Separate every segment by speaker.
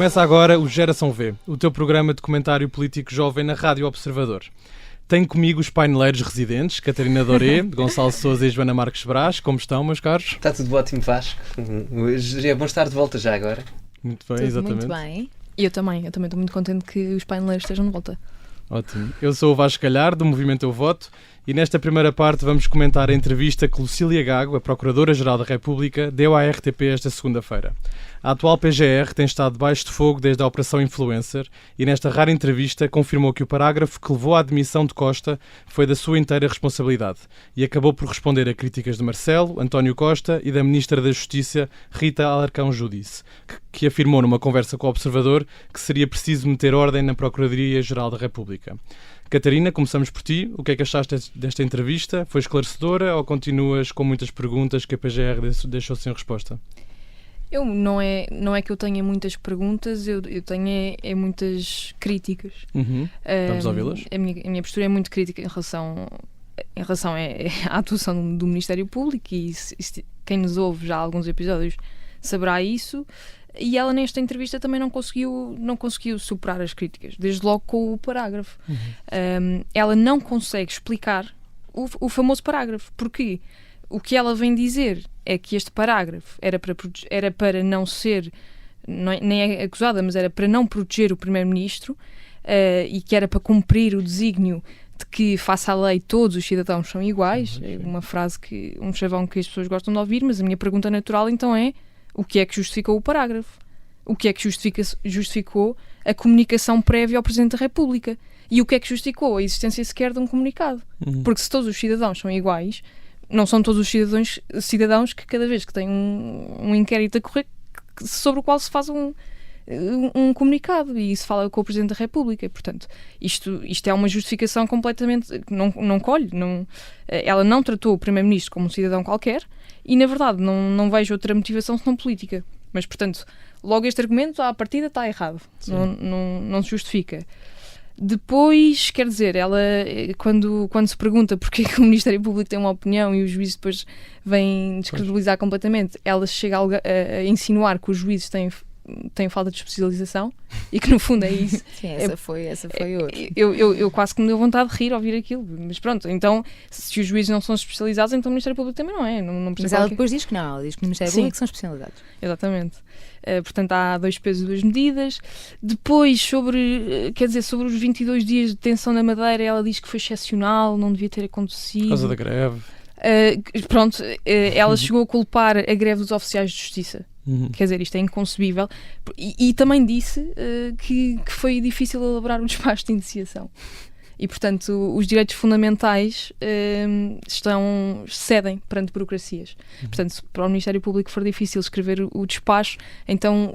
Speaker 1: Começa agora o Geração V, o teu programa de comentário político jovem na Rádio Observador. Tenho comigo os paineleiros residentes, Catarina Doré, Gonçalo Sousa e Joana Marques Brás. Como estão, meus caros?
Speaker 2: Está tudo ótimo, Vasco. É bom estar de volta já agora.
Speaker 1: Muito bem,
Speaker 3: tudo
Speaker 1: exatamente.
Speaker 3: Muito bem.
Speaker 4: E eu também estou muito contente que os paineleiros estejam de volta.
Speaker 1: Ótimo. Eu sou o Vasco Galhar, do Movimento Eu Voto, e nesta primeira parte vamos comentar a entrevista que Lucília Gago, a Procuradora-Geral da República, deu à RTP esta segunda-feira. A atual PGR tem estado debaixo de fogo desde a Operação Influencer e nesta rara entrevista confirmou que o parágrafo que levou à admissão de Costa foi da sua inteira responsabilidade e acabou por responder a críticas de Marcelo, António Costa e da Ministra da Justiça, Rita Alarcão Judice, que afirmou numa conversa com o Observador que seria preciso meter ordem na Procuradoria-Geral da República. Catarina, começamos por ti. O que é que achaste desta entrevista? Foi esclarecedora ou continuas com muitas perguntas que a PGR deixou sem resposta?
Speaker 4: Não é que eu tenha muitas perguntas, eu tenho muitas críticas.
Speaker 1: Vamos ouvi-las?
Speaker 4: A minha postura é muito crítica em relação à atuação do Ministério Público e quem nos ouve já há alguns episódios saberá isso. E ela nesta entrevista também não conseguiu superar as críticas, desde logo com o parágrafo. Ela não consegue explicar o famoso parágrafo. Porquê? O que ela vem dizer é que este parágrafo era para não ser, nem é acusada, mas era para não proteger o Primeiro-Ministro e que era para cumprir o desígnio de que, face à lei, todos os cidadãos são iguais. É uma frase, um chavão que as pessoas gostam de ouvir, mas a minha pergunta natural então é: o que é que justificou o parágrafo? O que é que justificou a comunicação prévia ao Presidente da República? E o que é que justificou a existência sequer de um comunicado? Porque se todos os cidadãos são iguais, não são todos os cidadãos que cada vez que têm um inquérito a correr sobre o qual se faz um comunicado e se fala com o Presidente da República. Portanto, isto é uma justificação completamente... Não colhe. Ela não tratou o Primeiro-Ministro como um cidadão qualquer e, na verdade, não vejo outra motivação senão política. Mas, portanto, logo este argumento, à partida, está errado. Não se justifica. Depois, quer dizer, ela, quando se pergunta porque que o Ministério Público tem uma opinião e os juízes depois vêm descredibilizar completamente, ela chega a insinuar que os juízes têm falta de especialização e que no fundo é isso.
Speaker 3: Sim, essa foi outra.
Speaker 4: Eu quase que me deu vontade de rir ao ouvir aquilo, mas pronto, então se os juízes não são especializados, então o Ministério Público também não é.
Speaker 3: Mas ela depois diz que não, ela diz que o Ministério Público são especializados.
Speaker 4: Exatamente. Portanto, há 2 pesos e 2 medidas. Depois, sobre os 22 dias de detenção na Madeira, ela diz que foi excepcional, não devia ter acontecido.
Speaker 1: Por causa da greve.
Speaker 4: Ela chegou a culpar a greve dos oficiais de justiça. Quer dizer, isto é inconcebível. E também disse que foi difícil elaborar um despacho de indiciação. E, portanto, os direitos fundamentais cedem perante burocracias. Portanto, se para o Ministério Público for difícil escrever o despacho, então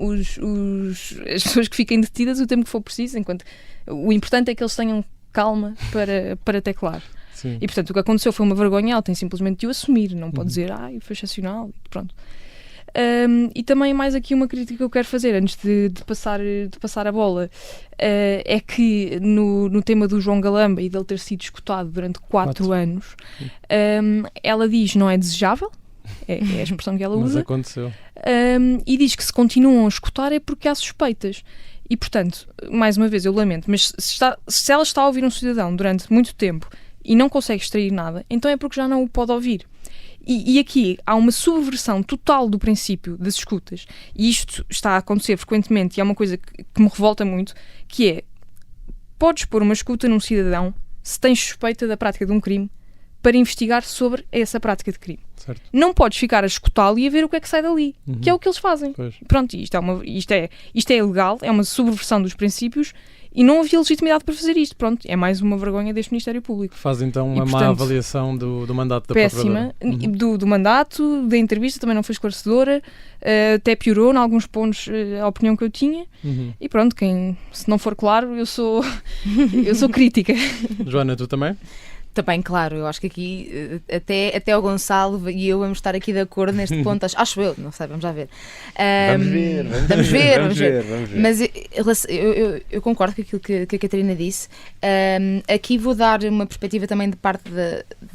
Speaker 4: as pessoas que fiquem detidas o tempo que for preciso, enquanto o importante é que eles tenham calma para teclar.
Speaker 1: Sim.
Speaker 4: E, portanto, o que aconteceu foi uma vergonha, ela tem simplesmente de o assumir, não pode dizer, foi excepcional, e pronto. E também mais aqui uma crítica que eu quero fazer antes de passar a bola, é que no tema do João Galamba e dele ter sido escutado durante 4 anos, ela diz não é desejável, é a expressão que ela usa.
Speaker 1: Mas aconteceu.
Speaker 4: E diz que se continuam a escutar é porque há suspeitas. E, portanto, mais uma vez, eu lamento, mas se ela está a ouvir um cidadão durante muito tempo e não consegue extrair nada, então é porque já não o pode ouvir. E aqui há uma subversão total do princípio das escutas, e isto está a acontecer frequentemente, e é uma coisa que me revolta muito, que é: podes pôr uma escuta num cidadão se tens suspeita da prática de um crime para investigar sobre essa prática de crime.
Speaker 1: Certo.
Speaker 4: Não podes ficar a escutá-lo e a ver o que é que sai dali, que é o que eles fazem.
Speaker 1: Pois.
Speaker 4: Pronto, isto é ilegal, é uma subversão dos princípios e não havia legitimidade para fazer isto. Pronto, é mais uma vergonha deste Ministério Público.
Speaker 1: Faz então uma má avaliação do mandato da
Speaker 4: péssima,
Speaker 1: Procuradora.
Speaker 4: Do mandato, da entrevista também não foi esclarecedora, até piorou em alguns pontos a opinião que eu tinha. E pronto, se não for claro, eu sou crítica.
Speaker 1: Joana, tu também?
Speaker 3: Também, claro, eu acho que aqui até o Gonçalo e eu vamos estar aqui de acordo neste ponto, acho eu, não sei, vamos já ver. Vamos ver. Mas eu concordo com aquilo que a Catarina disse. Aqui vou dar uma perspectiva também de parte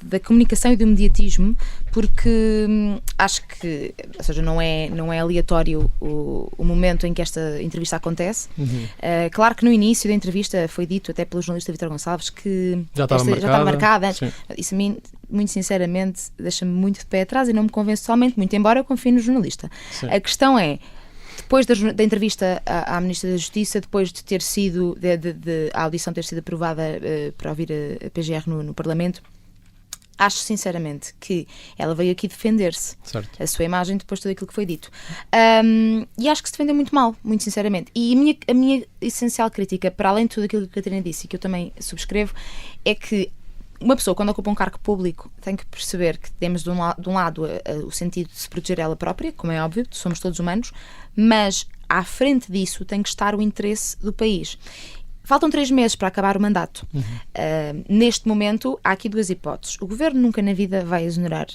Speaker 3: da comunicação e do mediatismo, porque acho que, ou seja, não é aleatório o momento em que esta entrevista acontece. Claro que no início da entrevista foi dito, até pelo jornalista Vítor Gonçalves, que
Speaker 1: já estava marcada antes.
Speaker 3: Isso a mim, muito sinceramente, deixa-me muito de pé atrás e não me convence totalmente, muito embora eu confie no jornalista. Sim. A questão é, depois da entrevista à Ministra da Justiça, depois de ter sido, a audição ter sido aprovada para ouvir a PGR no Parlamento, acho sinceramente que ela veio aqui defender-se, a sua imagem, depois de tudo aquilo que foi dito. E acho que se defendeu muito mal, muito sinceramente. E a minha essencial crítica, para além de tudo aquilo que a Catarina disse e que eu também subscrevo, é que uma pessoa, quando ocupa um cargo público, tem que perceber que temos de um lado o sentido de se proteger ela própria, como é óbvio, somos todos humanos, mas à frente disso tem que estar o interesse do país. Faltam 3 meses para acabar o mandato. Neste momento, há aqui 2 hipóteses. O Governo nunca na vida vai exonerar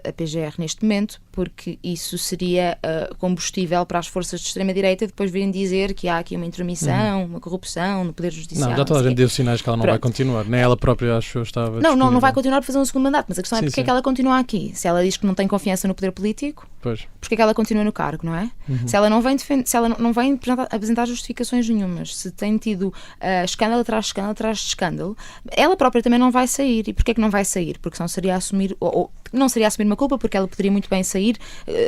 Speaker 3: a PGR neste momento, porque isso seria combustível para as forças de extrema-direita depois virem dizer que há aqui uma intromissão, uma corrupção no Poder Judiciário.
Speaker 1: Não, já toda a gente deu sinais que ela não vai continuar. Nem ela própria, acho que estava
Speaker 3: Não vai continuar para fazer um segundo mandato, mas a questão é porque é que ela continua aqui. Se ela diz que não tem confiança no poder político, porque é que ela continua no cargo, não é? Se ela não vem apresentar justificações nenhumas, se tem tido escândalo atrás de escândalo atrás de escândalo, ela própria também não vai sair. E porquê é que não vai sair? Porque senão seria assumir, ou não seria assumir uma culpa, porque ela poderia muito bem sair,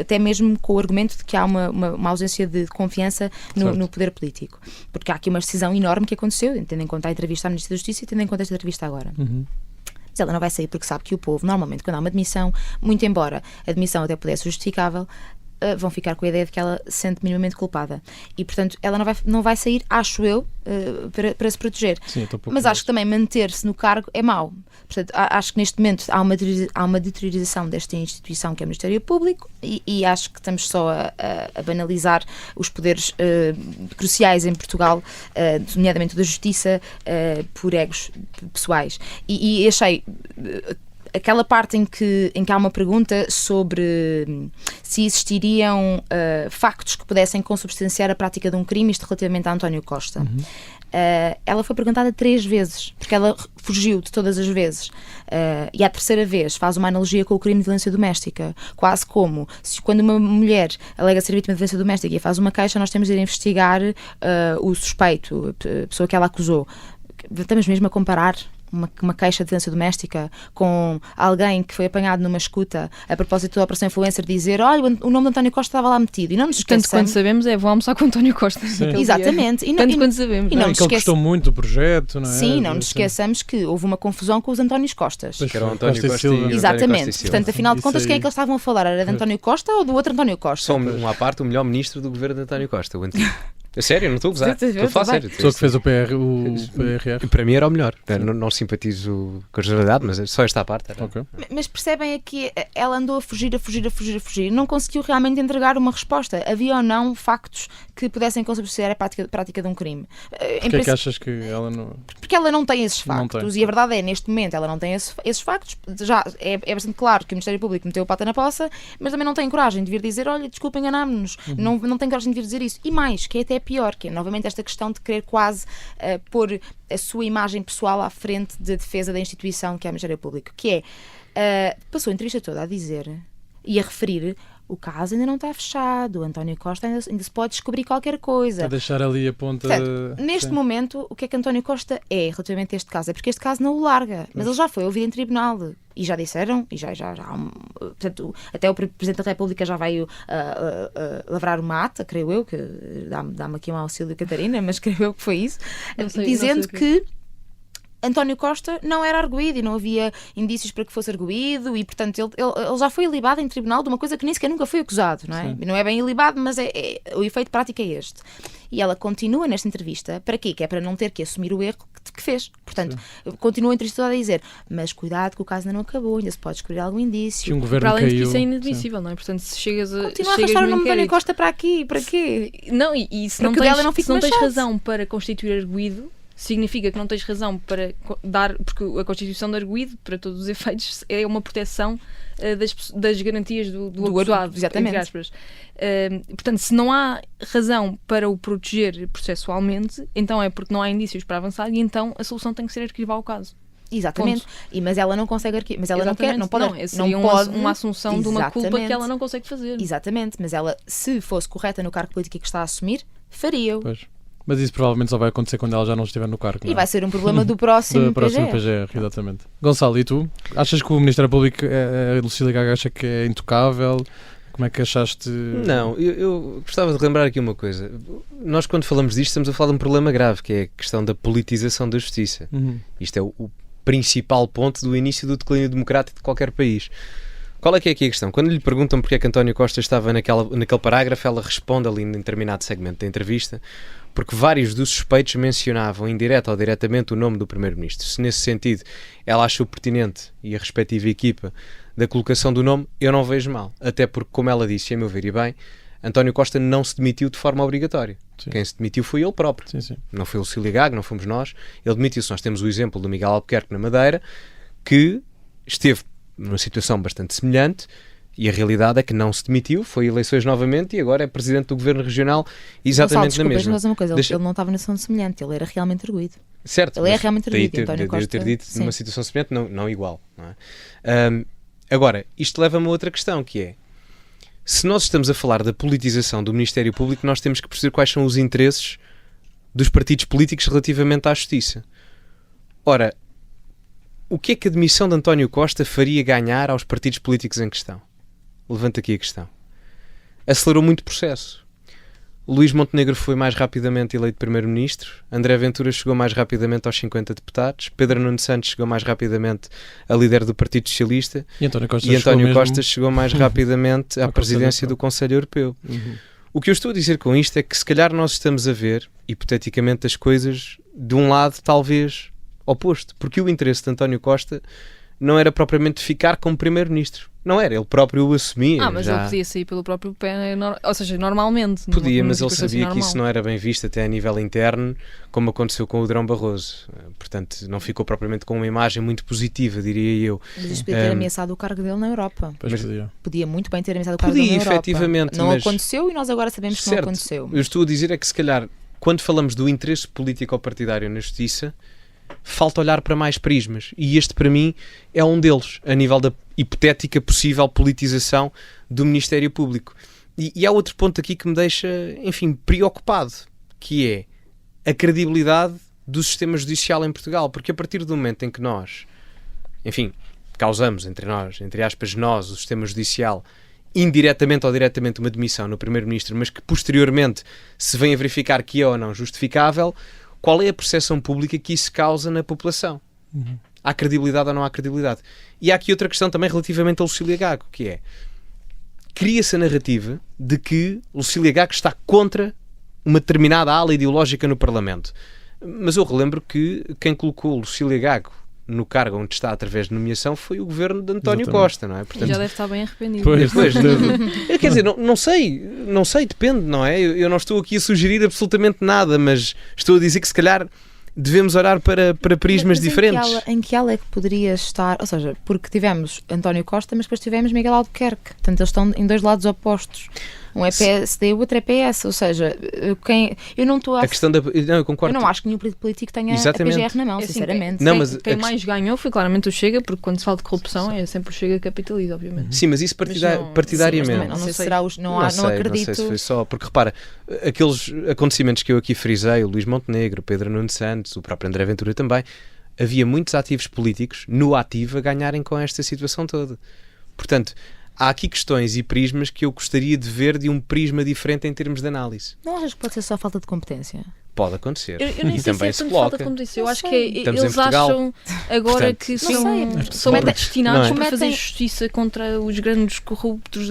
Speaker 3: até mesmo com o argumento de que há uma ausência de confiança no poder político. Porque há aqui uma decisão enorme que aconteceu, tendo em conta a entrevista à Ministra da Justiça e tendo em conta esta entrevista agora. Mas ela não vai sair porque sabe que o povo, normalmente, quando há uma demissão, muito embora a demissão até pudesse ser justificável, vão ficar com a ideia de que ela se sente minimamente culpada. E, portanto, ela não vai sair, acho eu, para se proteger.
Speaker 1: Sim,
Speaker 3: mas acho que também manter-se no cargo é mau. Portanto, acho que neste momento há uma deteriorização desta instituição que é o Ministério Público e acho que estamos só a banalizar os poderes cruciais em Portugal, nomeadamente da Justiça, por egos pessoais. E achei... aquela parte em que há uma pergunta sobre se existiriam factos que pudessem consubstanciar a prática de um crime, isto relativamente a António Costa. Ela foi perguntada 3 vezes, porque ela fugiu de todas as vezes. E à terceira vez faz uma analogia com o crime de violência doméstica, quase como se quando uma mulher alega ser vítima de violência doméstica e faz uma queixa, nós temos de ir investigar o suspeito, a pessoa que ela acusou. Estamos mesmo a comparar uma queixa de violência doméstica com alguém que foi apanhado numa escuta a propósito da Operação Influencer dizer, olha, o nome de António Costa estava lá metido. E não nos esqueçamos...
Speaker 4: Tanto quanto sabemos vou almoçar com António Costa.
Speaker 3: Exatamente.
Speaker 4: Tanto quanto sabemos.
Speaker 3: E não
Speaker 1: que ele gostou muito do projeto, não é?
Speaker 3: Sim, não nos esqueçamos que houve uma confusão com os Antónios Costas.
Speaker 2: Que era o António Costa
Speaker 1: e
Speaker 3: exatamente. Portanto, afinal de contas, quem é que eles estavam a falar? Era de António Costa ou do outro António Costa?
Speaker 2: Só à parte, o melhor ministro do governo de António Costa, o antigo. A sério, não estou a gozar. Estou a falar sério.
Speaker 1: A pessoa que fez o PRR.
Speaker 2: Para mim era o melhor. Não simpatizo com a generalidade, mas só esta parte era.
Speaker 1: Okay.
Speaker 3: Mas percebem aqui, ela andou a fugir. Não conseguiu realmente entregar uma resposta. Havia ou não factos que pudessem consubstanciar a prática de um crime.
Speaker 1: Porquê é que achas que ela não...
Speaker 3: Porque ela não tem esses factos. E a verdade é, neste momento, ela não tem esses factos. Já é bastante claro que o Ministério Público meteu a pata na poça, mas também não tem coragem de vir dizer, olha, desculpa, enganámos-nos. Não tem coragem de vir dizer isso. E mais, que é até pior, que é novamente esta questão de querer quase pôr a sua imagem pessoal à frente da defesa da instituição que é o Ministério Público, que é, passou a entrevista toda a dizer e a referir, o caso ainda não está fechado, o António Costa ainda se pode descobrir qualquer coisa.
Speaker 1: A deixar ali a ponta...
Speaker 3: Portanto, neste momento, o que é que António Costa é relativamente a este caso? É porque este caso não o larga, mas ele já foi ouvido em tribunal. E já disseram, e já portanto, até o Presidente da República já veio lavrar uma ata, creio eu, que dá-me aqui um auxílio, Catarina, mas creio eu que foi isso, dizendo que António Costa não era arguido e não havia indícios para que fosse arguido e, portanto, ele já foi ilibado em tribunal de uma coisa que nem sequer nunca foi acusado, não é? Sim. Não é bem ilibado, mas o efeito prático é este. E ela continua nesta entrevista, para quê? Que é para não ter que assumir o erro que fez. Portanto, continua a entrevista a dizer, mas cuidado que o caso ainda não acabou, ainda se pode descobrir algum indício.
Speaker 1: Um governo
Speaker 4: para além
Speaker 1: caiu,
Speaker 4: de que isso é inadmissível, não é? Portanto, se chegas a...
Speaker 3: Continua a arrastar o nome de António Costa para aqui, para quê?
Speaker 4: Não, e se não tens razão para constituir arguido, significa que não tens razão para dar, porque a Constituição de arguido, para todos os efeitos, é uma proteção das garantias do acusado.
Speaker 3: Exatamente.
Speaker 4: Portanto, se não há razão para o proteger processualmente, então é porque não há indícios para avançar e então a solução tem que ser arquivar o caso.
Speaker 3: Exatamente. Mas ela não consegue mas ela não quer, não pode.
Speaker 4: Não pode uma assunção de uma culpa que ela não consegue fazer.
Speaker 3: Exatamente, mas ela, se fosse correta no cargo político que está a assumir, faria-o.
Speaker 1: Pois. Mas isso provavelmente só vai acontecer quando ela já não estiver no cargo.
Speaker 3: E vai ser um problema do próximo
Speaker 1: PGR. Exatamente. Gonçalo, e tu? Achas que o Ministério Público, a Lucília Gago, acha que é intocável? Como é que achaste?
Speaker 2: Não, eu gostava de lembrar aqui uma coisa. Nós, quando falamos disto, estamos a falar de um problema grave, que é a questão da politização da justiça. Isto é o principal ponto do início do declínio democrático de qualquer país. Qual é que é aqui a questão? Quando lhe perguntam porque é que António Costa estava naquele parágrafo, ela responde ali em determinado segmento da entrevista, porque vários dos suspeitos mencionavam, indireta ou diretamente, o nome do Primeiro-Ministro. Se nesse sentido ela achou pertinente, e a respectiva equipa, da colocação do nome, eu não vejo mal. Até porque, como ela disse, a meu ver e bem, António Costa não se demitiu de forma obrigatória. Sim. Quem se demitiu foi ele próprio.
Speaker 1: Sim, sim. Não
Speaker 2: foi o Lucília Gago, não fomos nós. Ele demitiu-se. Nós temos o exemplo do Miguel Albuquerque na Madeira, que esteve numa situação bastante semelhante, e a realidade é que não se demitiu, foi eleições novamente e agora é presidente do governo regional exatamente na mesma.
Speaker 3: Mas uma coisa, ele não estava numa situação semelhante, ele era realmente arguido.
Speaker 2: Certo,
Speaker 3: ele é realmente arguido. António Costa,
Speaker 2: ter dito numa situação semelhante, não igual. Não é? Agora, isto leva-me a outra questão, que é, se nós estamos a falar da politização do Ministério Público, nós temos que perceber quais são os interesses dos partidos políticos relativamente à justiça. Ora, o que é que a demissão de António Costa faria ganhar aos partidos políticos em questão? Levanto aqui a questão. Acelerou muito o processo. Luís Montenegro foi mais rapidamente eleito Primeiro-Ministro, André Ventura chegou mais rapidamente aos 50 deputados, Pedro Nuno Santos chegou mais rapidamente a líder do Partido Socialista
Speaker 1: e António Costa
Speaker 2: chegou mais rapidamente à presidência do Conselho Europeu. O que eu estou a dizer com isto é que se calhar nós estamos a ver, hipoteticamente, as coisas de um lado talvez oposto, porque o interesse de António Costa não era propriamente ficar como Primeiro-Ministro. Não era, ele próprio o assumia.
Speaker 4: Mas ele podia sair pelo próprio pé, ou seja, normalmente.
Speaker 2: Podia, mas ele sabia que isso não era bem visto até a nível interno, como aconteceu com o Durão Barroso. Portanto, não ficou propriamente com uma imagem muito positiva, diria eu.
Speaker 3: Mas isto podia ter ameaçado o cargo dele na Europa. Podia muito bem ter ameaçado o cargo
Speaker 2: dele
Speaker 3: na Europa.
Speaker 2: Efetivamente.
Speaker 3: Não aconteceu e nós agora sabemos que não aconteceu.
Speaker 2: Eu estou a dizer é que se calhar, quando falamos do interesse político ou partidário na justiça, falta olhar para mais prismas, e este para mim é um deles, a nível da hipotética possível politização do Ministério Público. E há outro ponto aqui que me deixa, enfim, preocupado, que é a credibilidade do sistema judicial em Portugal, porque a partir do momento em que nós, enfim, causamos entre aspas, nós, o sistema judicial, indiretamente ou diretamente uma demissão no Primeiro-Ministro, mas que posteriormente se vem a verificar que é ou não justificável, qual é a percepção pública que isso causa na população? Há credibilidade ou não há credibilidade? E há aqui outra questão também relativamente a Lucília Gago, que é, cria-se a narrativa de que Lucília Gago está contra uma determinada ala ideológica no Parlamento. Mas eu relembro que quem colocou Lucília Gago no cargo onde está através de nomeação foi o governo de António Costa, não é?
Speaker 4: Portanto, já deve estar bem arrependido.
Speaker 1: Pois,
Speaker 2: quer dizer, não sei, depende, não é? Eu não estou aqui a sugerir absolutamente nada, mas estou a dizer que se calhar devemos olhar para prismas diferentes.
Speaker 3: Em que ala é que poderia estar? Ou seja, porque tivemos António Costa, mas depois tivemos Miguel Albuquerque. Portanto, eles estão em dois lados opostos. Um é PSD e o outro é PS. Ou seja, eu não estou a
Speaker 2: questão eu concordo.
Speaker 3: Eu não acho que nenhum político tenha a PGR na mão, sinceramente.
Speaker 4: Quem mais ganhou foi claramente o Chega, porque quando se fala de corrupção é sempre o Chega que capitaliza, obviamente.
Speaker 2: Sim, mas isso partidariamente.
Speaker 3: Não acredito.
Speaker 2: Não sei se foi só, porque repara, aqueles acontecimentos que eu aqui frisei, o Luís Montenegro, o Pedro Nuno Santos, o próprio André Ventura também, havia muitos ativos políticos no ativo a ganharem com esta situação toda. Portanto, há aqui questões e prismas que eu gostaria de ver de um prisma diferente em termos de análise.
Speaker 3: Não achas que pode ser só falta de competência?
Speaker 2: Pode acontecer.
Speaker 4: Eu nem
Speaker 2: e
Speaker 4: sei
Speaker 2: também
Speaker 4: se
Speaker 2: se
Speaker 4: falta de competência. Eu acho que eles acham agora que são predestinados para fazer justiça contra os grandes corruptos.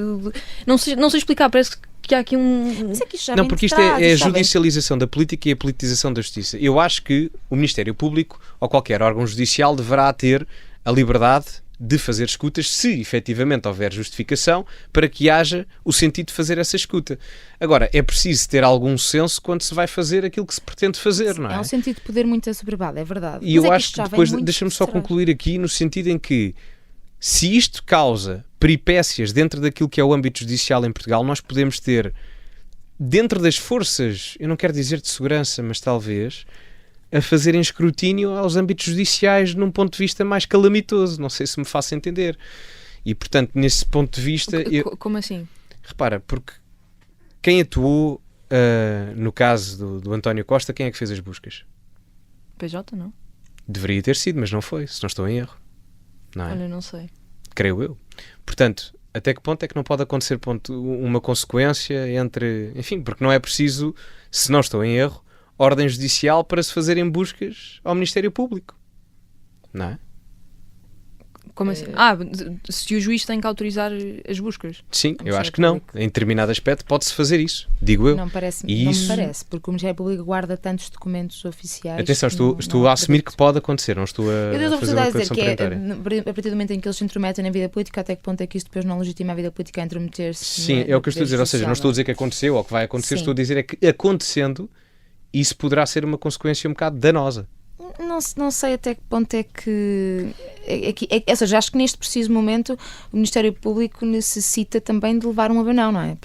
Speaker 4: Não sei explicar, parece que há aqui
Speaker 3: Mas é que isto já
Speaker 2: não, porque isto é a judicialização da política e a politização da justiça. Eu acho que o Ministério Público ou qualquer órgão judicial deverá ter a liberdade de fazer escutas, se efetivamente houver justificação, para que haja o sentido de fazer essa escuta. Agora, é preciso ter algum senso quando se vai fazer aquilo que se pretende fazer, não é?
Speaker 3: É um sentido de poder muito assoberbado, é verdade.
Speaker 2: E eu acho que depois, deixa-me só concluir aqui, no sentido em que, se isto causa peripécias dentro daquilo que é o âmbito judicial em Portugal, nós podemos ter, dentro das forças, eu não quero dizer de segurança, mas talvez, a fazerem escrutínio aos âmbitos judiciais num ponto de vista mais calamitoso. Não sei se me faço entender. E, portanto, nesse ponto de vista...
Speaker 4: Como assim?
Speaker 2: Repara, porque quem atuou no caso do António Costa, quem é que fez as buscas?
Speaker 4: PJ, não?
Speaker 2: Deveria ter sido, mas não foi, se não estou em erro. Não é?
Speaker 4: Olha, não sei.
Speaker 2: Creio eu. Portanto, até que ponto é que não pode acontecer uma consequência entre... Enfim, porque não é preciso, se não estou em erro, ordem judicial para se fazerem buscas ao Ministério Público. Não é?
Speaker 4: Como assim? Se o juiz tem que autorizar as buscas.
Speaker 2: Sim, eu acho que não. Em determinado aspecto pode-se fazer isso, digo eu.
Speaker 3: Não me parece, porque o Ministério Público guarda tantos documentos oficiais.
Speaker 2: Atenção, estou a assumir que pode acontecer, não estou a fazer uma declaração perentória.
Speaker 3: A partir do momento em que eles se intrometem na vida política, até que ponto é que isso depois não legitima a vida política a intrometer-se?
Speaker 2: Sim, é o que eu estou a dizer, ou seja, não estou a dizer que aconteceu ou que vai acontecer, estou a dizer é que acontecendo, isso poderá ser uma consequência um bocado danosa.
Speaker 3: Não sei até que ponto é que... ou seja, acho que neste preciso momento o Ministério Público necessita também de levar um abanão, não é?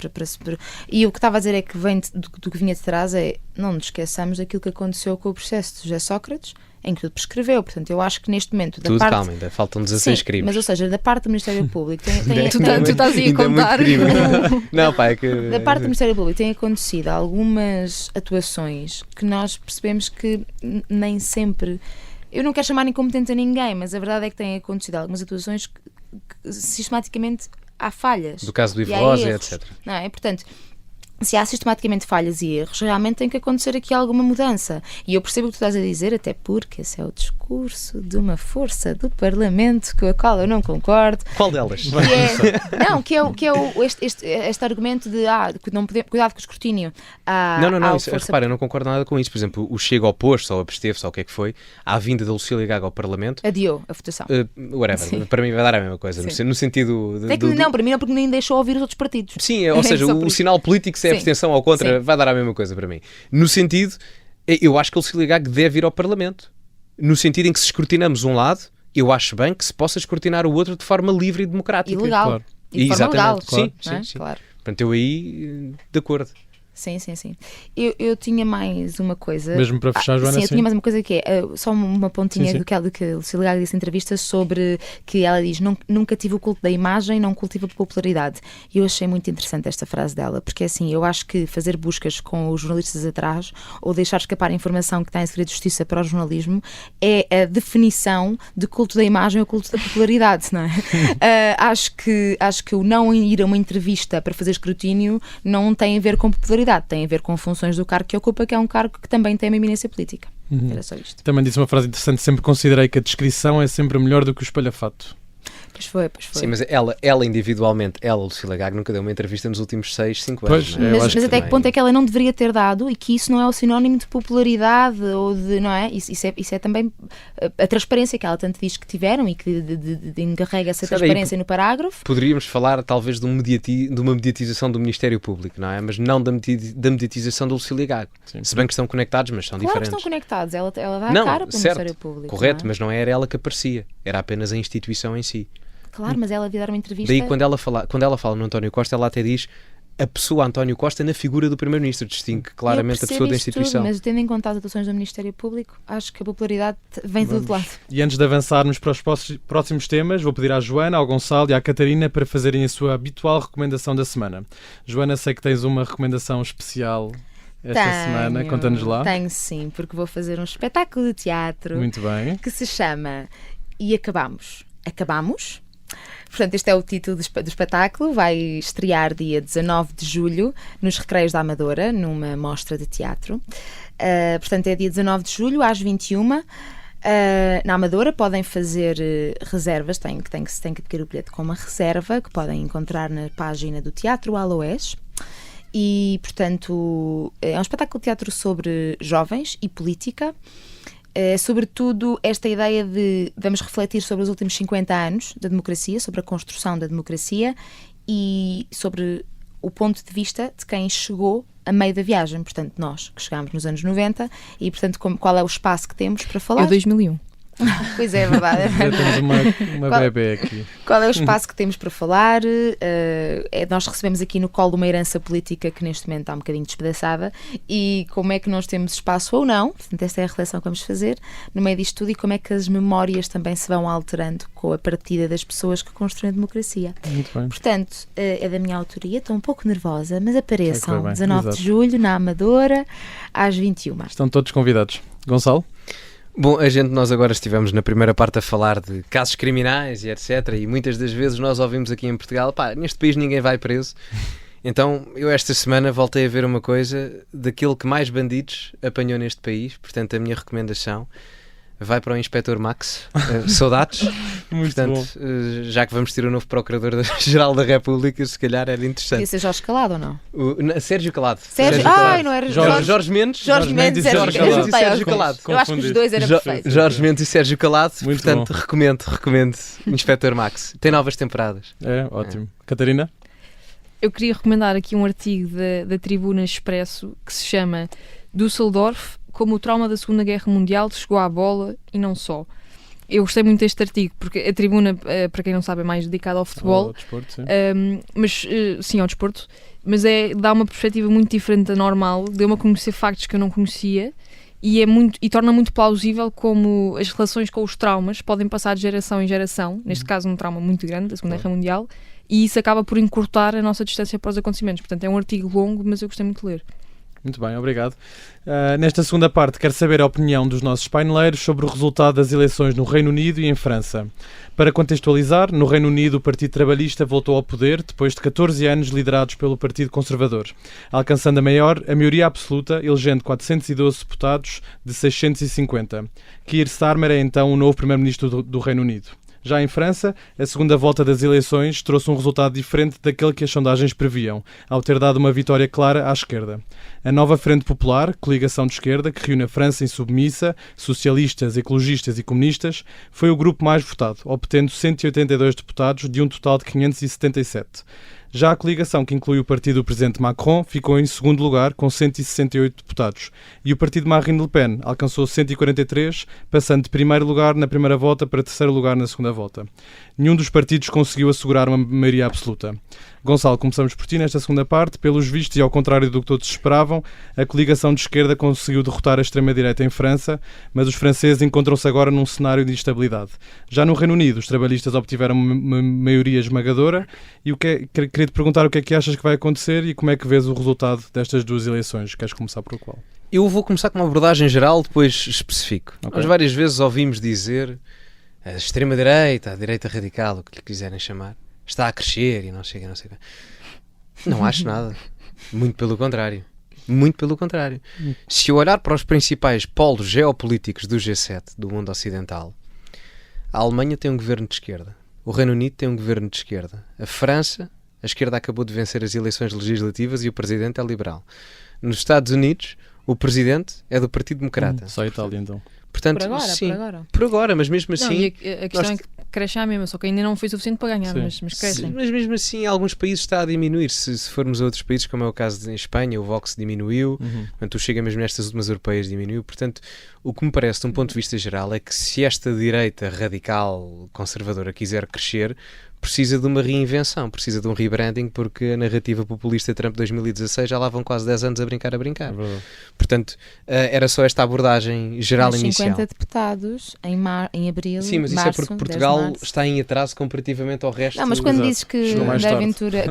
Speaker 3: E o que estava a dizer é que vem do que vinha de trás não nos esqueçamos daquilo que aconteceu com o processo de José Sócrates, em que tudo prescreveu. Portanto, eu acho que neste momento...
Speaker 2: Calma, ainda faltam 16 crimes.
Speaker 3: Mas, ou seja, da parte do Ministério Público...
Speaker 4: Tu estás aí a contar.
Speaker 2: Não, pá, é que...
Speaker 3: Da parte do Ministério Público tem acontecido algumas atuações que nós percebemos que nem sempre... Eu não quero chamar incompetente a ninguém, mas a verdade é que têm acontecido algumas atuações que sistematicamente há falhas.
Speaker 2: Do caso do Ivo Rosa, etc.
Speaker 3: Não é? Portanto... Se há sistematicamente falhas e erros, realmente tem que acontecer aqui alguma mudança. E eu percebo o que tu estás a dizer, até porque esse é o discurso de uma força do Parlamento com a qual eu não concordo.
Speaker 2: Qual delas?
Speaker 3: Este argumento de não poder, cuidado com o escrutínio.
Speaker 2: Repara, eu não concordo nada com isso. Por exemplo, o Chega oposto, ou absteve-se, ou o que é que foi, à vinda da Lucília Gago ao Parlamento.
Speaker 3: Adiou a votação.
Speaker 2: Whatever, para mim vai dar a mesma coisa. No sentido...
Speaker 3: Não, para mim não, porque nem deixou ouvir os outros partidos.
Speaker 2: Sim, ou seja, o sinal político se é abstenção ou contra, vai dar a mesma coisa para mim. No sentido, eu acho que a Lucília Gago deve ir ao Parlamento. No sentido em que se escrutinamos um lado, eu acho bem que se possa escrutinar o outro de forma livre e democrática.
Speaker 3: E legal.
Speaker 1: Claro.
Speaker 3: E de forma legal.
Speaker 2: Sim.
Speaker 3: Claro.
Speaker 2: Portanto, eu aí, de acordo.
Speaker 3: Sim. Eu tinha mais uma coisa.
Speaker 1: Mesmo para fechar, Joana,
Speaker 3: eu tinha mais uma coisa que é só uma pontinha do que a Lucília Gago disse em entrevista sobre que ela diz: nunca tive o culto da imagem, não cultivo a popularidade. E eu achei muito interessante esta frase dela, porque assim, eu acho que fazer buscas com os jornalistas atrás ou deixar escapar a informação que está em segredo de justiça para o jornalismo é a definição de culto da imagem ou culto da popularidade, não é? Acho que o não ir a uma entrevista para fazer escrutínio não tem a ver com popularidade. Tem a ver com funções do cargo que ocupa, que é um cargo que também tem uma eminência política. Era só isto.
Speaker 1: Também disse uma frase interessante: sempre considerei que a descrição é sempre melhor do que o espalhafato.
Speaker 3: Pois foi.
Speaker 2: Sim, mas ela individualmente, Lucília Gago, nunca deu uma entrevista nos últimos 6-5 anos.
Speaker 3: Mas até que ponto é que ela não deveria ter dado, e que isso não é o sinónimo de popularidade ou de, não é? Isso é também a transparência que ela tanto diz que tiveram e que encarrega essa transparência no parágrafo.
Speaker 2: Poderíamos falar talvez de uma mediatização do Ministério Público, não é? Mas não da mediatização da Lucília Gago.
Speaker 1: Sim.
Speaker 2: Se bem que estão conectados, mas são diferentes.
Speaker 3: Claro que estão conectados, ela dá a cara para o Ministério Público.
Speaker 2: Correto, mas não era ela que aparecia, era apenas a instituição em si.
Speaker 3: Claro, mas ela devia dar uma entrevista.
Speaker 2: Daí quando ela fala no António Costa, ela até diz a pessoa António Costa na figura do Primeiro-Ministro, distingue claramente a pessoa da instituição.
Speaker 3: Mas tendo em conta as atuações do Ministério Público, acho que a popularidade vem do outro lado.
Speaker 1: E antes de avançarmos para os próximos temas, vou pedir à Joana, ao Gonçalo e à Catarina para fazerem a sua habitual recomendação da semana. Joana, sei que tens uma recomendação especial esta semana, conta-nos lá.
Speaker 3: Tenho sim, porque vou fazer um espetáculo de teatro.
Speaker 1: Muito bem.
Speaker 3: Que se chama E Acabamos. Acabamos? Portanto, este é o título do espetáculo. Vai estrear dia 19 de julho nos Recreios da Amadora, numa mostra de teatro. Portanto, é dia 19 de julho, às 21h. Na Amadora podem fazer reservas, tem que adquirir o bilhete com uma reserva, que podem encontrar na página do Teatro Aloés. E, portanto, é um espetáculo de teatro sobre jovens e política. Sobretudo esta ideia de vamos refletir sobre os últimos 50 anos da democracia, sobre a construção da democracia e sobre o ponto de vista de quem chegou a meio da viagem, portanto nós que chegámos nos anos 90 e portanto qual é o espaço que temos para falar.
Speaker 4: É 2001.
Speaker 3: Pois é, é verdade.
Speaker 1: Já temos uma bebê aqui.
Speaker 3: Qual é o espaço que temos para falar? Nós recebemos aqui no colo uma herança política que neste momento está um bocadinho despedaçada, e como é que nós temos espaço ou não, portanto esta é a reflexão que vamos fazer no meio disto tudo, e como é que as memórias também se vão alterando com a partida das pessoas que constroem a democracia.
Speaker 1: Muito bem.
Speaker 3: Portanto, é da minha autoria, estou um pouco nervosa, mas apareçam
Speaker 1: bem.
Speaker 3: 19
Speaker 1: Exato.
Speaker 3: de julho na Amadora às 21.
Speaker 1: Estão todos convidados. Gonçalo?
Speaker 2: Bom, nós agora estivemos na primeira parte a falar de casos criminais e etc. E muitas das vezes nós ouvimos aqui em Portugal, pá, neste país ninguém vai preso. Então eu esta semana voltei a ver uma coisa daquilo que mais bandidos apanhou neste país. Portanto, a minha recomendação vai para o Inspetor Max. Saudades.
Speaker 1: Muito
Speaker 2: Portanto, já que vamos ter o novo Procurador-Geral da República, se calhar era
Speaker 3: Podia
Speaker 2: interessante.
Speaker 3: ser Jorge Calado ou não?
Speaker 2: Sérgio Calado.
Speaker 3: Sérgio?
Speaker 2: Calado.
Speaker 3: Ai, não era
Speaker 2: Jorge Mendes.
Speaker 3: Jorge Mendes
Speaker 1: e
Speaker 3: era
Speaker 1: Jorge
Speaker 3: perfeito.
Speaker 1: Calado.
Speaker 3: Juntei aos
Speaker 2: Sérgio
Speaker 3: dois.
Speaker 2: Calado.
Speaker 3: Eu acho que os dois era perfeito.
Speaker 2: Jorge Mendes e Sérgio Calado.
Speaker 1: Muito
Speaker 2: Portanto,
Speaker 1: bom.
Speaker 2: recomendo Inspetor Max. Tem novas temporadas.
Speaker 1: É, ótimo. Catarina?
Speaker 4: Eu queria recomendar aqui um artigo da Tribuna Expresso que se chama Düsseldorf, como o trauma da Segunda Guerra Mundial chegou à bola e não só. Eu gostei muito deste artigo, porque a Tribuna, para quem não sabe, é mais dedicada ao futebol,
Speaker 1: Ao desporto, sim.
Speaker 4: mas sim, ao desporto, mas dá uma perspectiva muito diferente da normal, deu-me a conhecer factos que eu não conhecia, e torna muito plausível como as relações com os traumas podem passar de geração em geração, neste caso um trauma muito grande da Segunda Guerra Mundial, e isso acaba por encurtar a nossa distância para os acontecimentos. Portanto, é um artigo longo, mas eu gostei muito de ler.
Speaker 1: Muito bem, obrigado. Nesta segunda parte, quero saber a opinião dos nossos paineleiros sobre o resultado das eleições no Reino Unido e em França. Para contextualizar, no Reino Unido o Partido Trabalhista voltou ao poder depois de 14 anos liderados pelo Partido Conservador, alcançando a maioria absoluta, elegendo 412 deputados de 650. Keir Starmer é então o novo primeiro-ministro do Reino Unido. Já em França, a segunda volta das eleições trouxe um resultado diferente daquele que as sondagens previam, ao ter dado uma vitória clara à esquerda. A nova Frente Popular, coligação de esquerda que reúne a França insubmissa, socialistas, ecologistas e comunistas, foi o grupo mais votado, obtendo 182 deputados de um total de 577. Já a coligação, que inclui o partido do presidente Macron, ficou em segundo lugar, com 168 deputados. E o partido Marine Le Pen alcançou 143, passando de primeiro lugar na primeira volta para terceiro lugar na segunda volta. Nenhum dos partidos conseguiu assegurar uma maioria absoluta. Gonçalo, começamos por ti nesta segunda parte. Pelos vistos, e ao contrário do que todos esperavam, a coligação de esquerda conseguiu derrotar a extrema-direita em França, mas os franceses encontram-se agora num cenário de instabilidade. Já no Reino Unido, os trabalhistas obtiveram uma maioria esmagadora. E queria-te perguntar o que é que achas que vai acontecer e como é que vês o resultado destas duas eleições. Queres começar por qual?
Speaker 2: Eu vou começar com uma abordagem geral, depois especifico.
Speaker 1: Ok.
Speaker 2: Nós várias vezes ouvimos dizer a extrema-direita, a direita radical, o que lhe quiserem chamar, está a crescer e não sei o quê. Não acho nada. Muito pelo contrário. Muito pelo contrário. Se eu olhar para os principais polos geopolíticos do G7, do mundo ocidental, a Alemanha tem um governo de esquerda. O Reino Unido tem um governo de esquerda. A França, a esquerda acabou de vencer as eleições legislativas e o presidente é liberal. Nos Estados Unidos, o presidente é do Partido Democrata.
Speaker 1: Só a Itália, então.
Speaker 2: Portanto,
Speaker 3: Por agora,
Speaker 2: sim,
Speaker 3: por agora.
Speaker 2: por agora, mas mesmo assim...
Speaker 4: Não, e a questão é que cresce à mesma, só que ainda não foi suficiente para ganhar,
Speaker 1: Sim.
Speaker 4: mas crescem.
Speaker 2: Mas mesmo assim, alguns países está a diminuir. Se formos a outros países, como é o caso de Espanha, o Vox diminuiu. Portanto, o Chega mesmo nestas últimas europeias diminuiu. Portanto, o que me parece, de um ponto de vista geral, é que se esta direita radical conservadora quiser crescer, precisa de uma reinvenção, precisa de um rebranding, porque a narrativa populista Trump 2016 já lá vão quase 10 anos a brincar.
Speaker 1: É verdade.
Speaker 2: Portanto, era só esta abordagem geral
Speaker 3: Mas
Speaker 2: inicial.
Speaker 3: 50 deputados em abril,
Speaker 2: Sim, mas
Speaker 3: março,
Speaker 2: isso é porque
Speaker 3: 10 de
Speaker 2: Portugal
Speaker 3: março.
Speaker 2: está em atrás comparativamente ao resto.
Speaker 3: Não, mas quando
Speaker 1: Exato.
Speaker 3: dizes que
Speaker 1: Chegou mais
Speaker 3: da
Speaker 1: tarde.
Speaker 3: aventura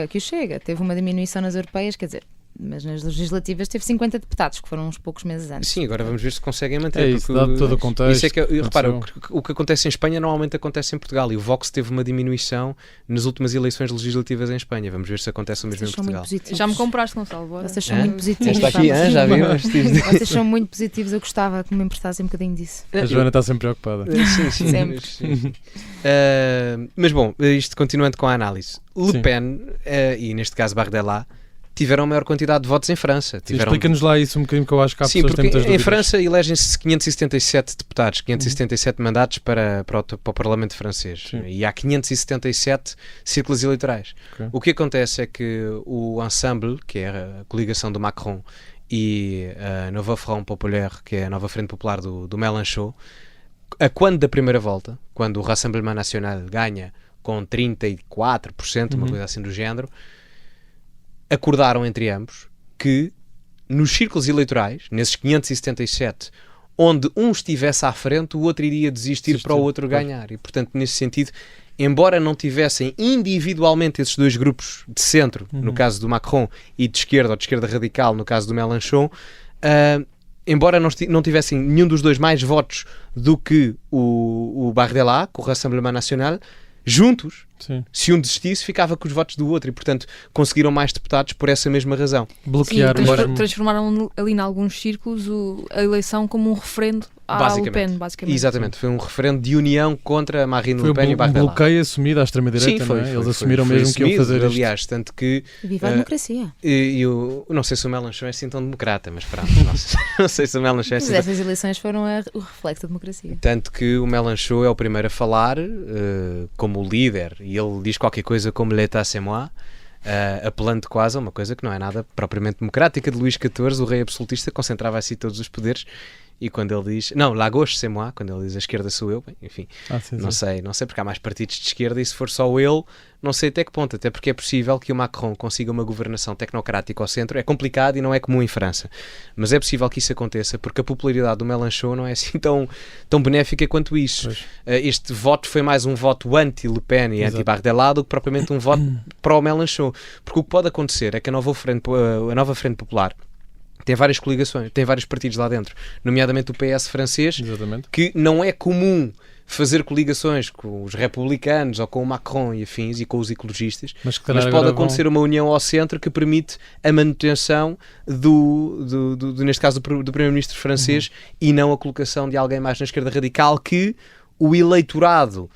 Speaker 3: que o Chega teve uma diminuição nas europeias, quer dizer, mas nas legislativas teve 50 deputados, que foram uns poucos meses antes.
Speaker 2: Sim, agora vamos ver se conseguem manter.
Speaker 1: É isso,
Speaker 2: porque
Speaker 1: dá todo o contexto.
Speaker 2: Isso é que, repara,
Speaker 1: aconteceu.
Speaker 2: o que acontece em Espanha normalmente acontece em Portugal, e o Vox teve uma diminuição nas últimas eleições legislativas em Espanha. Vamos ver se acontece o mesmo em
Speaker 3: Vocês são muito
Speaker 2: Portugal.
Speaker 3: positivos.
Speaker 4: Já me compraste, Gonçalo, bora.
Speaker 3: Vocês são
Speaker 2: Hã?
Speaker 3: muito positivos.
Speaker 2: Esta aqui,
Speaker 3: pá,
Speaker 2: já
Speaker 3: vocês-
Speaker 2: viu? Este tipo de-
Speaker 3: Vocês são muito positivos, eu gostava que me emprestassem um bocadinho disso.
Speaker 1: A Joana está sempre preocupada.
Speaker 2: Sim, sim.
Speaker 3: Sempre.
Speaker 2: Sim. Mas bom, isto continuando com a análise. Le
Speaker 1: Sim.
Speaker 2: Pen, e neste caso Bardella, tiveram a maior quantidade de votos em França.
Speaker 1: Sim, explica-nos lá isso um bocadinho, que eu acho que há
Speaker 2: Sim,
Speaker 1: pessoas que têm
Speaker 2: porque
Speaker 1: muitas
Speaker 2: em
Speaker 1: dúvidas.
Speaker 2: França elegem-se 577 deputados, 577 mandatos para o Parlamento francês.
Speaker 1: Sim.
Speaker 2: E há 577 círculos eleitorais.
Speaker 1: Ok.
Speaker 2: O que acontece é que o Ensemble, que é a coligação do Macron, e a Nova Front Populaire, que é a nova Frente Popular do Mélenchon, a quando da primeira volta, quando o Rassemblement National ganha com 34%, uma coisa assim do género, acordaram entre ambos que nos círculos eleitorais, nesses 577, onde um estivesse à frente, o outro iria desistir para o outro ganhar. E, portanto, nesse sentido, embora não tivessem individualmente esses dois grupos de centro, no caso do Macron, e de esquerda ou de esquerda radical, no caso do Mélenchon, embora não tivessem nenhum dos dois mais votos do que o Bardella, com o Rassemblement National, juntos, se um desistisse, ficava com os votos do outro e, portanto, conseguiram mais deputados por essa mesma razão.
Speaker 1: Bloquear.
Speaker 4: Transformaram ali em alguns círculos a eleição como um referendo à Le Pen, basicamente.
Speaker 2: Exatamente, foi um referendo de união contra Marine Le Pen e Bardella.
Speaker 1: Foi um bloqueio assumido à extrema-direita, não é? Eles assumiram mesmo que iam fazer isto.
Speaker 2: Aliás, tanto que...
Speaker 3: Viva a democracia.
Speaker 2: Eu não sei se o Mélenchon é assim tão democrata, mas pronto, não sei se o Mélenchon é assim...
Speaker 3: Mas essas eleições foram o reflexo da democracia.
Speaker 2: Tanto que o Mélenchon é o primeiro a falar como líder, e ele diz qualquer coisa como l'état c'est moi, apelando quase a uma coisa que não é nada propriamente democrática de Luís XIV, o rei absolutista, concentrava assim todos os poderes. E quando ele diz, não, la gauche c'est moi, quando ele diz a esquerda sou eu, bem, enfim, não sei, porque há mais partidos de esquerda e se for só ele, não sei até que ponto, até porque é possível que o Macron consiga uma governação tecnocrática ao centro, é complicado e não é comum em França, mas é possível que isso aconteça porque a popularidade do Mélenchon não é assim tão benéfica quanto isso. Este voto foi mais um voto anti-Le Pen e anti-Bardella do que propriamente um voto pró-Mélenchon, porque o que pode acontecer é que a nova Frente Popular tem várias coligações, tem vários partidos lá dentro, nomeadamente o PS francês, que não é comum fazer coligações com os republicanos ou com o Macron e afins e com os ecologistas, mas pode acontecer uma união ao centro que permite a manutenção neste caso do primeiro-ministro francês e não a colocação de alguém mais na esquerda radical que o eleitorado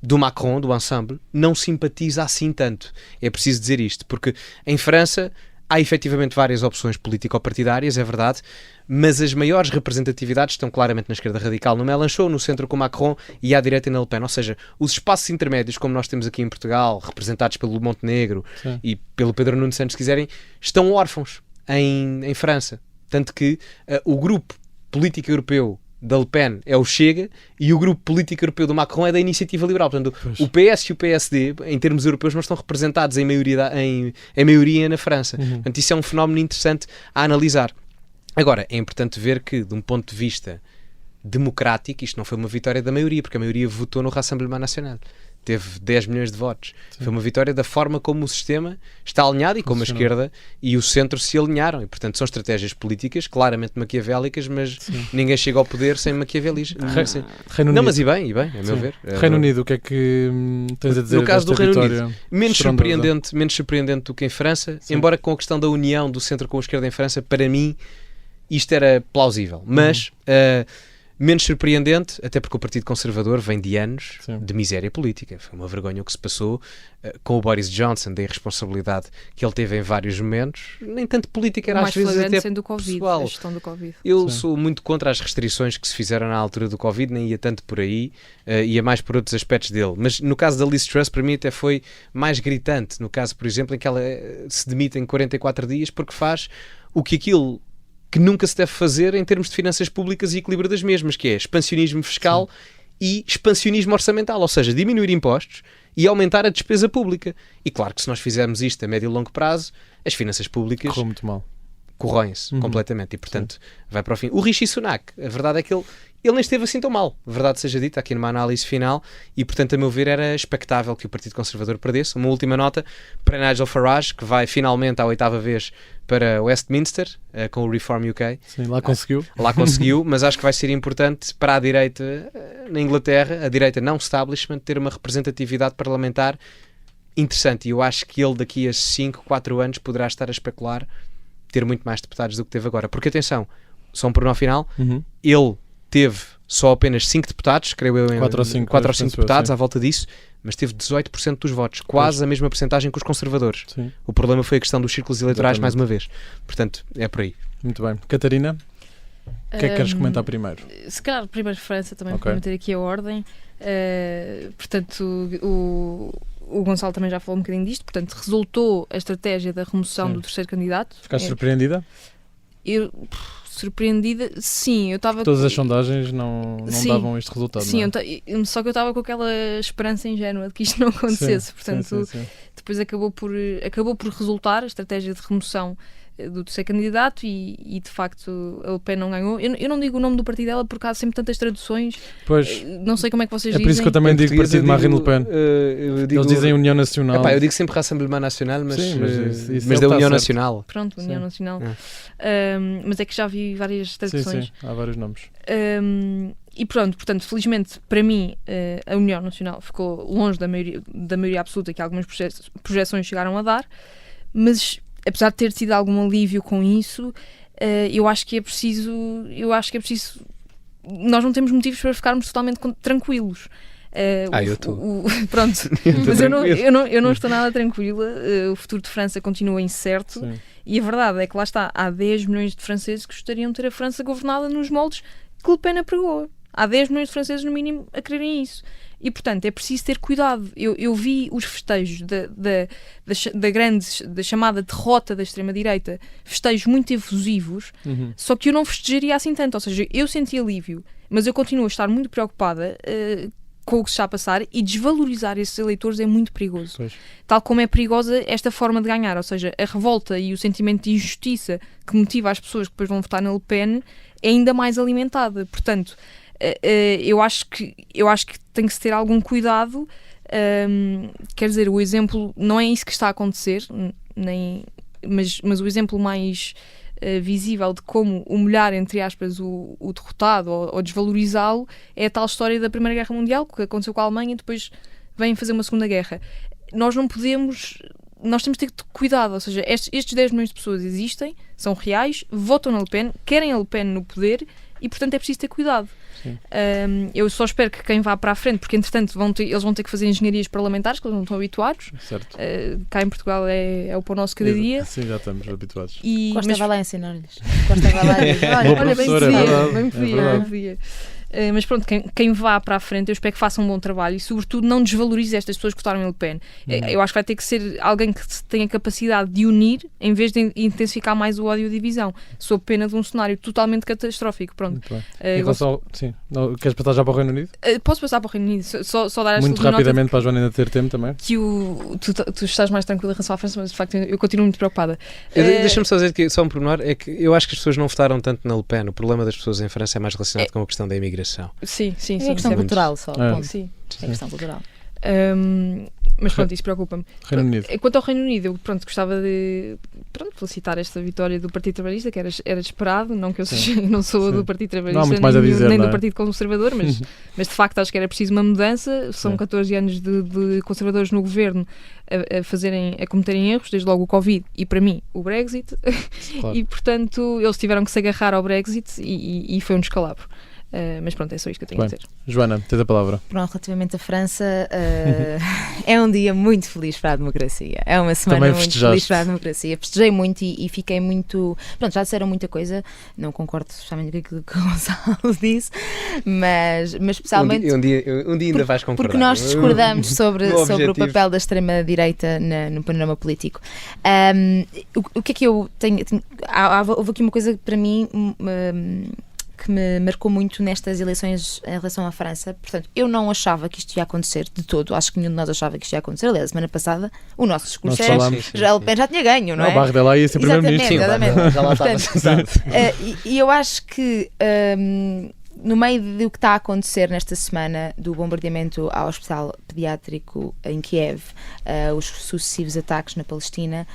Speaker 2: do Macron, do Ensemble, não simpatiza assim tanto. É preciso dizer isto, porque em França há efetivamente várias opções político-partidárias, é verdade, mas as maiores representatividades estão claramente na esquerda radical no Mélenchon, no centro com Macron e à direita na Le Pen. Ou seja, os espaços intermédios, como nós temos aqui em Portugal, representados pelo Montenegro e pelo Pedro Nuno Santos, se quiserem, estão órfãos em França. Tanto que o grupo político europeu da Le Pen é o Chega e o grupo político europeu do Macron é da Iniciativa Liberal. Portanto, o PS e o PSD, em termos europeus, não estão representados em maioria na França. Portanto, isso é um fenómeno interessante a analisar. Agora, é importante ver que, de um ponto de vista democrático, isto não foi uma vitória da maioria, porque a maioria votou no Rassemblement National. Teve 10 milhões de votos. Foi uma vitória da forma como o sistema está alinhado e como a esquerda e o centro se alinharam. E, portanto, são estratégias políticas claramente maquiavélicas, mas ninguém chega ao poder sem maquiavelismo. Não, mas e bem, a meu ver.
Speaker 1: Reino Unido, o que é que tens a dizer?
Speaker 2: No caso do Reino
Speaker 1: Unido,
Speaker 2: menos surpreendente do que em França, embora com a questão da união do centro com a esquerda em França, para mim, isto era plausível. Mas... menos surpreendente, até porque o Partido Conservador vem de anos de miséria política. Foi uma vergonha o que se passou com o Boris Johnson, da irresponsabilidade que ele teve em vários momentos. Nem tanto política, era às vezes até
Speaker 4: sendo
Speaker 2: pessoal.
Speaker 4: A gestão do Covid.
Speaker 2: Eu sou muito contra as restrições que se fizeram na altura do Covid, nem ia tanto por aí, ia mais por outros aspectos dele. Mas no caso da Liz Truss, para mim até foi mais gritante. No caso, por exemplo, em que ela se demite em 44 dias porque faz o que aquilo que nunca se deve fazer em termos de finanças públicas e equilíbrio das mesmas, que é expansionismo fiscal e expansionismo orçamental, ou seja, diminuir impostos e aumentar a despesa pública. E claro que se nós fizermos isto a médio e longo prazo, as finanças públicas
Speaker 1: correm muito mal.
Speaker 2: Corroem-se completamente e, portanto, vai para o fim. O Rishi Sunak, a verdade é que ele nem esteve assim tão mal, a verdade seja dita, aqui numa análise final, e, portanto, a meu ver, era expectável que o Partido Conservador perdesse. Uma última nota para Nigel Farage, que vai finalmente à 8ª vez para Westminster, com o Reform UK.
Speaker 1: Sim, lá conseguiu.
Speaker 2: Lá conseguiu, mas acho que vai ser importante para a direita na Inglaterra, a direita não establishment, ter uma representatividade parlamentar interessante. E eu acho que ele daqui a 5, 4 anos poderá estar a especular ter muito mais deputados do que teve agora. Porque, atenção, só um pormenor final, ele teve só apenas 5 deputados, creio eu,
Speaker 1: 4 ou 5
Speaker 2: deputados à volta disso, mas teve 18% dos votos, quase a mesma percentagem que os conservadores.
Speaker 1: Sim.
Speaker 2: O problema foi a questão dos círculos eleitorais, mais uma vez. Portanto, é por aí.
Speaker 1: Muito bem. Catarina, o que é que queres comentar primeiro?
Speaker 4: Se calhar primeiro França, também para manter aqui a ordem. Portanto, o Gonçalo também já falou um bocadinho disto. Portanto, resultou a estratégia da remoção do terceiro candidato.
Speaker 1: Ficaste surpreendida?
Speaker 4: surpreendida. Sim, eu estava...
Speaker 1: Todas as sondagens não davam este resultado.
Speaker 4: Sim,
Speaker 1: não é?
Speaker 4: só que eu estava com aquela esperança ingênua de que isto não acontecesse. Portanto,
Speaker 1: sim.
Speaker 4: depois acabou por resultar a estratégia de remoção do terceiro candidato e de facto a Le Pen não ganhou. Eu não digo o nome do partido dela porque há sempre tantas traduções.
Speaker 1: Pois,
Speaker 4: não sei como é que vocês
Speaker 1: é
Speaker 4: dizem.
Speaker 1: por isso que eu também digo partido Marine Le Pen. Eles dizem União Nacional.
Speaker 2: Eu digo sempre Rassemblement Nacional, mas,
Speaker 1: sim, isso
Speaker 2: mas da
Speaker 1: tá
Speaker 2: União
Speaker 1: certo.
Speaker 2: Nacional.
Speaker 4: Pronto, União
Speaker 1: Sim.
Speaker 4: Nacional. Mas é que já vi várias traduções.
Speaker 1: Sim, há vários nomes.
Speaker 4: E pronto, portanto, felizmente para mim a União Nacional ficou longe da maioria absoluta que algumas projeções chegaram a dar, mas apesar de ter tido algum alívio com isso, eu acho que é preciso nós não temos motivos para ficarmos totalmente tranquilos.
Speaker 2: Eu estou.
Speaker 4: Pronto, mas eu não estou nada tranquila. O futuro de França continua incerto.
Speaker 1: Sim.
Speaker 4: E a verdade é que lá está, há 10 milhões de franceses que gostariam de ter a França governada nos moldes que Le Pen apregou. Há 10 milhões de franceses, no mínimo, a quererem isso. E, portanto, é preciso ter cuidado. Eu vi os festejos da chamada derrota da extrema-direita, festejos muito efusivos, só que eu não festejaria assim tanto. Ou seja, eu senti alívio, mas eu continuo a estar muito preocupada com o que se está a passar, e desvalorizar esses eleitores é muito perigoso.
Speaker 1: Pois.
Speaker 4: Tal como é perigosa esta forma de ganhar. Ou seja, a revolta e o sentimento de injustiça que motiva as pessoas que depois vão votar na Le Pen é ainda mais alimentada. Portanto, eu acho que tem que se ter algum cuidado. Quer dizer, o exemplo não é isso que está a acontecer, mas o exemplo mais visível de como humilhar, entre aspas, o derrotado ou desvalorizá-lo é a tal história da Primeira Guerra Mundial, que aconteceu com a Alemanha e depois vem fazer uma Segunda Guerra. Nós temos de ter cuidado. Ou seja, estes 10 milhões de pessoas existem, são reais, votam na Le Pen, querem a Le Pen no poder, e portanto é preciso ter cuidado. Eu só espero que quem vá para a frente, porque entretanto eles vão ter que fazer engenharias parlamentares que eles não estão habituados.
Speaker 1: Certo.
Speaker 4: Cá em Portugal é o pão nosso cada dia.
Speaker 1: Sim, já estamos habituados.
Speaker 3: Costa vai lá ensinar-lhes. Costa vai lá e diz, olha,
Speaker 4: bem podia. Mas pronto, quem vá para a frente, eu espero que faça um bom trabalho e sobretudo não desvalorize estas pessoas que votaram em Le Pen. Eu acho que vai ter que ser alguém que tenha capacidade de unir em vez de intensificar mais o ódio e a divisão, sob pena de um cenário totalmente catastrófico. Pronto.
Speaker 1: Sim. Queres passar já para o Reino Unido?
Speaker 4: Posso passar para o Reino Unido? Só dar esta
Speaker 1: muito rapidamente para a Joana ainda ter tempo também.
Speaker 4: Que tu estás mais tranquila em relação à França, mas de facto eu continuo muito preocupada.
Speaker 2: Deixa-me só dizer que só um pormenor é que eu acho que as pessoas não votaram tanto na Le Pen. O problema das pessoas em França é mais relacionado com a questão da imigração.
Speaker 4: Sim.
Speaker 3: É a questão cultural só.
Speaker 4: Sim.
Speaker 3: É a questão cultural.
Speaker 4: Mas pronto, isso preocupa-me.
Speaker 1: Reino Unido.
Speaker 4: Quanto ao Reino Unido, eu gostava de felicitar esta vitória do Partido Trabalhista, que era esperado, não que eu não sou do Partido Trabalhista nem do Partido Conservador, mas de facto acho que era preciso uma mudança. São 14 anos de conservadores no governo a cometerem erros, desde logo o Covid e para mim o Brexit,
Speaker 1: Claro.
Speaker 4: E portanto eles tiveram que se agarrar ao Brexit e foi um descalabro. Mas pronto, é só isto que eu tenho a dizer.
Speaker 1: Joana, tens a palavra.
Speaker 3: Pronto, relativamente à França, é um dia muito feliz para a democracia. É uma semana muito feliz para a democracia. Festejei muito e fiquei muito... Pronto, já disseram muita coisa, não concordo especialmente com aquilo que o Gonçalo disse, mas especialmente...
Speaker 2: Um dia ainda vais concordar.
Speaker 3: Porque nós discordamos sobre o papel da extrema-direita no panorama político. O que é que eu tenho... Houve aqui uma coisa que para mim... que me marcou muito nestas eleições em relação à França. Portanto, eu não achava que isto ia acontecer de todo. Acho que nenhum de nós achava que isto ia acontecer. Aliás, a semana passada o nosso discurso era já Le Pen já tinha ganho, não é?
Speaker 1: O Barre dela ia ser primeiro-ministro.
Speaker 3: Exatamente.
Speaker 2: Já lá estava.
Speaker 3: E eu acho que no meio do que está a acontecer nesta semana do bombardeamento ao hospital pediátrico em Kiev, os sucessivos ataques na Palestina,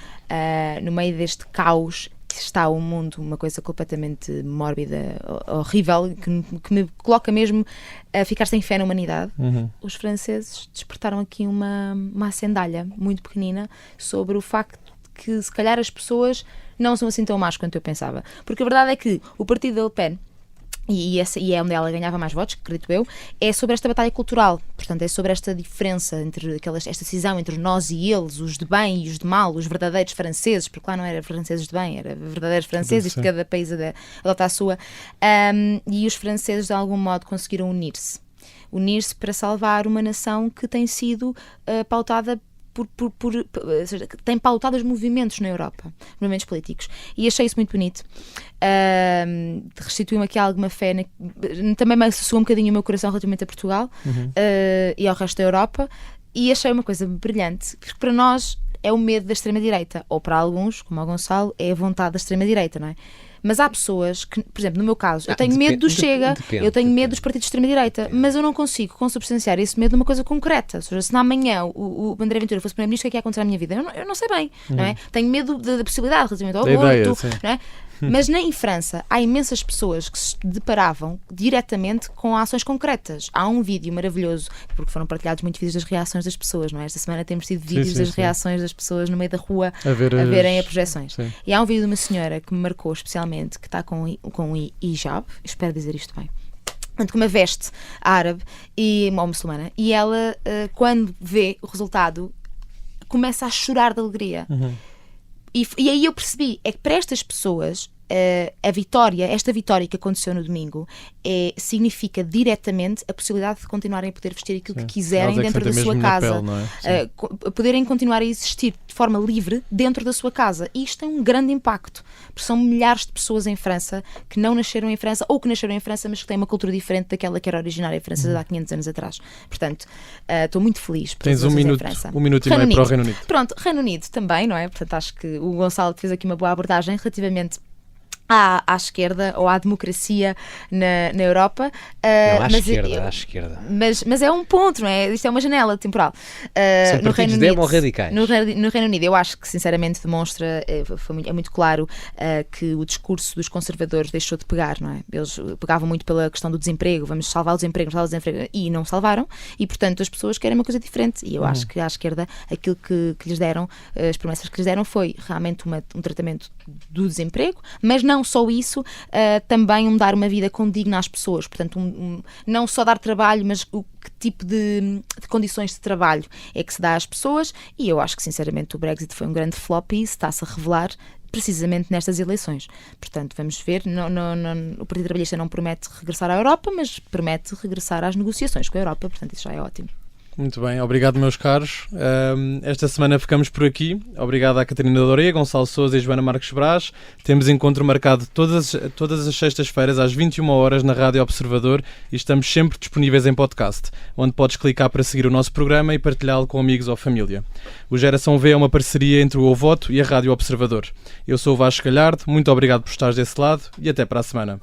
Speaker 3: no meio deste caos que está o mundo, uma coisa completamente mórbida, horrível, que me coloca mesmo a ficar sem fé na humanidade. Os franceses despertaram aqui uma acendalha muito pequenina sobre o facto de que se calhar as pessoas não são assim tão más quanto eu pensava. Porque a verdade é que o partido da Le Pen, e é onde ela ganhava mais votos, acredito eu, é sobre esta batalha cultural. Portanto, é sobre esta diferença, esta cisão entre nós e eles, os de bem e os de mal, os verdadeiros franceses, porque lá não era franceses de bem, era verdadeiros franceses, de cada país adota a sua. E os franceses, de algum modo, conseguiram unir-se para salvar uma nação que tem sido pautada ou seja, tem pautado os movimentos na Europa, movimentos políticos. E achei isso muito bonito. Restituiu-me aqui alguma fé, também me associou um bocadinho o meu coração relativamente a Portugal e ao resto da Europa. E achei uma coisa brilhante, porque para nós é o medo da extrema-direita, ou para alguns, como o Gonçalo, é a vontade da extrema-direita, não é? Mas há pessoas que, por exemplo, no meu caso, eu tenho medo do Chega, eu tenho medo dos partidos de extrema-direita, mas eu não consigo consubstanciar esse medo numa coisa concreta. Ou seja, se na amanhã o André Ventura fosse primeiro-ministro, o que é que ia acontecer na minha vida? Eu não sei bem, não é? Tenho medo da possibilidade relativamente ao aborto, não é? Mas em França há imensas pessoas que se deparavam diretamente com ações concretas. Há um vídeo maravilhoso, porque foram partilhados muitos vídeos das reações das pessoas, não é? Esta semana temos tido vídeos das reações das pessoas no meio da rua a verem as projeções. Sim. E há um vídeo de uma senhora que me marcou especialmente, que está com hijab, espero dizer isto bem, com uma veste árabe ou muçulmana, e ela, quando vê o resultado, começa a chorar de alegria. E aí eu percebi, é que para estas pessoas esta vitória que aconteceu no domingo significa diretamente a possibilidade de continuarem a poder vestir aquilo que quiserem dentro da sua casa, poderem continuar a existir de forma livre dentro da sua casa. E isto tem um grande impacto, porque são milhares de pessoas em França que não nasceram em França, ou que nasceram em França, mas que têm uma cultura diferente daquela que era originária em França há 500 anos atrás. Portanto, estou muito feliz por
Speaker 1: Tens um minuto e meio para o Reino Unido.
Speaker 3: Pronto, Reino Unido também, não é? Portanto, acho que o Gonçalo fez aqui uma boa abordagem relativamente à esquerda ou à democracia na Europa.
Speaker 2: Não, à esquerda.
Speaker 3: Mas é um ponto, não é? Isto é uma janela temporal.
Speaker 2: São partidos demo ou radicais?
Speaker 3: No Reino Unido, eu acho que sinceramente demonstra, é muito claro que o discurso dos conservadores deixou de pegar, não é? Eles pegavam muito pela questão do desemprego, vamos salvar o desemprego, e não salvaram, e portanto as pessoas querem uma coisa diferente. E eu acho que à esquerda aquilo que lhes deram, as promessas que lhes deram, foi realmente um tratamento do desemprego, mas não só isso, também dar uma vida condigna às pessoas. Portanto, não só dar trabalho, mas que tipo de condições de trabalho é que se dá às pessoas. E eu acho que sinceramente o Brexit foi um grande flop e isso está-se a revelar precisamente nestas eleições. Portanto, vamos ver, o Partido Trabalhista não promete regressar à Europa, mas promete regressar às negociações com a Europa, portanto isso já é ótimo.
Speaker 1: Muito bem, obrigado meus caros. Esta semana ficamos por aqui. Obrigado à Catarina Doria, Gonçalo Sousa e Joana Marques Brás. Temos encontro marcado todas as sextas-feiras às 21 horas na Rádio Observador e estamos sempre disponíveis em podcast, onde podes clicar para seguir o nosso programa e partilhá-lo com amigos ou família. O Geração V é uma parceria entre o O Voto e a Rádio Observador. Eu sou o Vasco Galhardo, muito obrigado por estares desse lado e até para a semana.